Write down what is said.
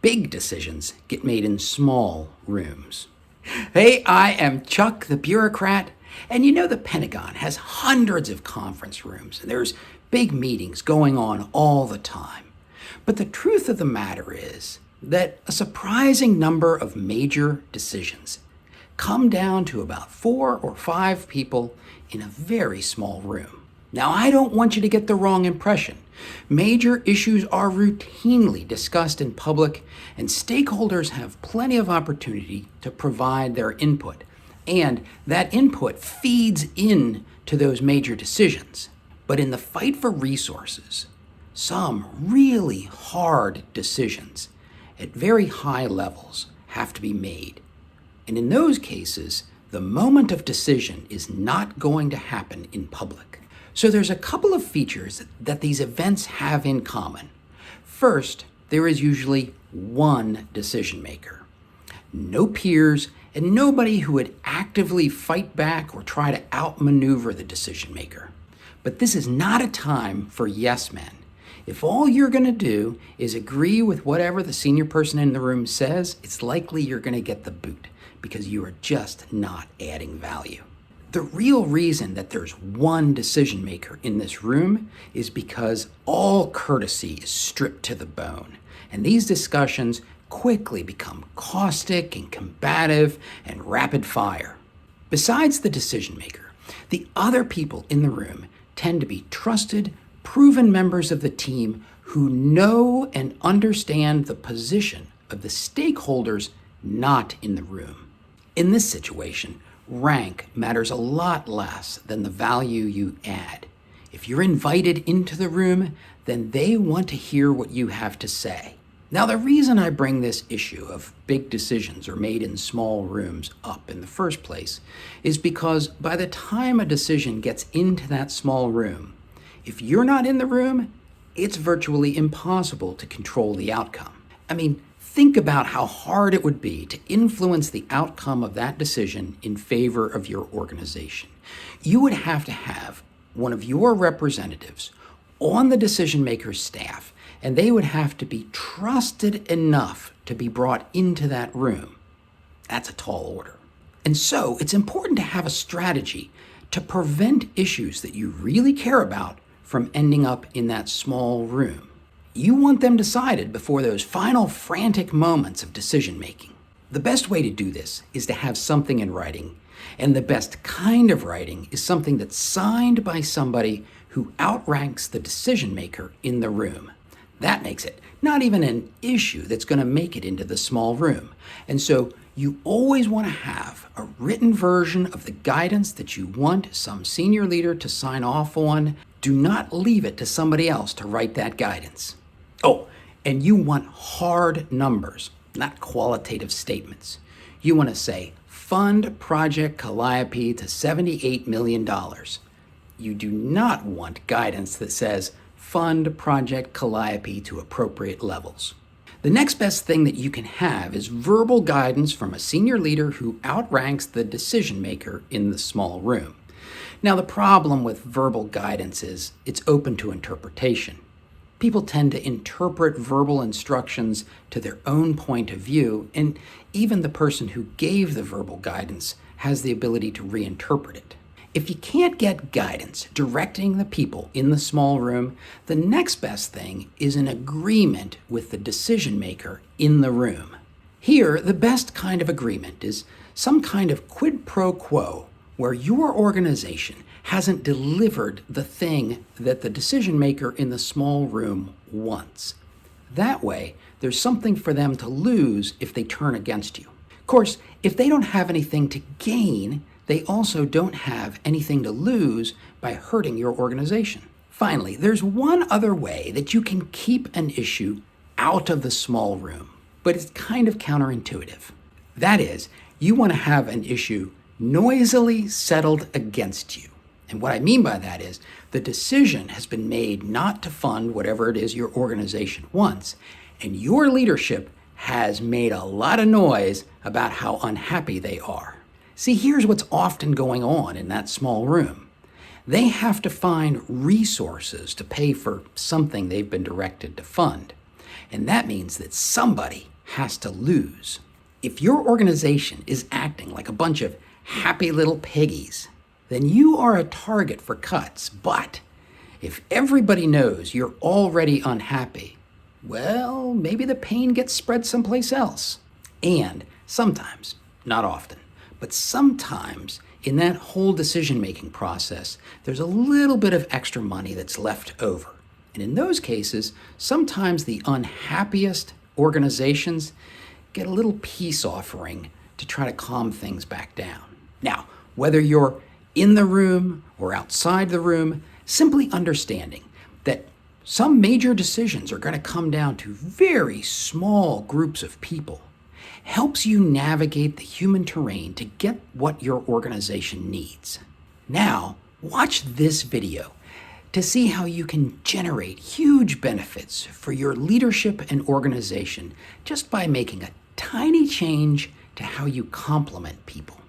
Big decisions get made in small rooms. Hey, I am Chuck the Bureaucrat, and you know the Pentagon has hundreds of conference rooms, and there's big meetings going on all the time. But the truth of the matter is that a surprising number of major decisions come down to about 4 or 5 people in a very small room. Now, I don't want you to get the wrong impression. Major issues are routinely discussed in public, and stakeholders have plenty of opportunity to provide their input. And that input feeds into those major decisions. But in the fight for resources, some really hard decisions at very high levels have to be made. And in those cases, the moment of decision is not going to happen in public. So there's a couple of features that these events have in common. First, there is usually one decision maker. No peers and nobody who would actively fight back or try to outmaneuver the decision maker. But this is not a time for yes men. If all you're going to do is agree with whatever the senior person in the room says, it's likely you're going to get the boot because you are just not adding value. The real reason that there's one decision maker in this room is because all courtesy is stripped to the bone. And these discussions quickly become caustic and combative and rapid fire. Besides the decision maker, the other people in the room tend to be trusted, proven members of the team who know and understand the position of the stakeholders not in the room. In this situation, rank matters a lot less than the value you add. If you're invited into the room, then they want to hear what you have to say. Now, the reason I bring this issue of big decisions are made in small rooms up in the first place is because by the time a decision gets into that small room, if you're not in the room, it's virtually impossible to control the outcome. I mean, think about how hard it would be to influence the outcome of that decision in favor of your organization. You would have to have one of your representatives on the decision maker's staff, and they would have to be trusted enough to be brought into that room. That's a tall order. And so it's important to have a strategy to prevent issues that you really care about from ending up in that small room. You want them decided before those final frantic moments of decision making. The best way to do this is to have something in writing, and the best kind of writing is something that's signed by somebody who outranks the decision maker in the room. That makes it not even an issue that's going to make it into the small room. And so you always want to have a written version of the guidance that you want some senior leader to sign off on. Do not leave it to somebody else to write that guidance. Oh, and you want hard numbers, not qualitative statements. You want to say, fund Project Calliope to $78 million. You do not want guidance that says, fund Project Calliope to appropriate levels. The next best thing that you can have is verbal guidance from a senior leader who outranks the decision maker in the small room. Now, the problem with verbal guidance is it's open to interpretation. People tend to interpret verbal instructions to their own point of view, and even the person who gave the verbal guidance has the ability to reinterpret it. If you can't get guidance directing the people in the small room, the next best thing is an agreement with the decision maker in the room. Here, the best kind of agreement is some kind of quid pro quo where your organization hasn't delivered the thing that the decision maker in the small room wants. That way, there's something for them to lose if they turn against you. Of course, if they don't have anything to gain, they also don't have anything to lose by hurting your organization. Finally, there's one other way that you can keep an issue out of the small room, but it's kind of counterintuitive. That is, you want to have an issue noisily settled against you. And what I mean by that is the decision has been made not to fund whatever it is your organization wants, and your leadership has made a lot of noise about how unhappy they are. See, here's what's often going on in that small room. They have to find resources to pay for something they've been directed to fund. And that means that somebody has to lose. If your organization is acting like a bunch of happy little piggies, then you are a target for cuts. But if everybody knows you're already unhappy, well, maybe the pain gets spread someplace else. And sometimes, not often, but sometimes in that whole decision-making process, there's a little bit of extra money that's left over. And in those cases, sometimes the unhappiest organizations get a little peace offering to try to calm things back down. Now, whether you're in the room or outside the room, simply understanding that some major decisions are going to come down to very small groups of people helps you navigate the human terrain to get what your organization needs. Now, watch this video to see how you can generate huge benefits for your leadership and organization just by making a tiny change to how you compliment people.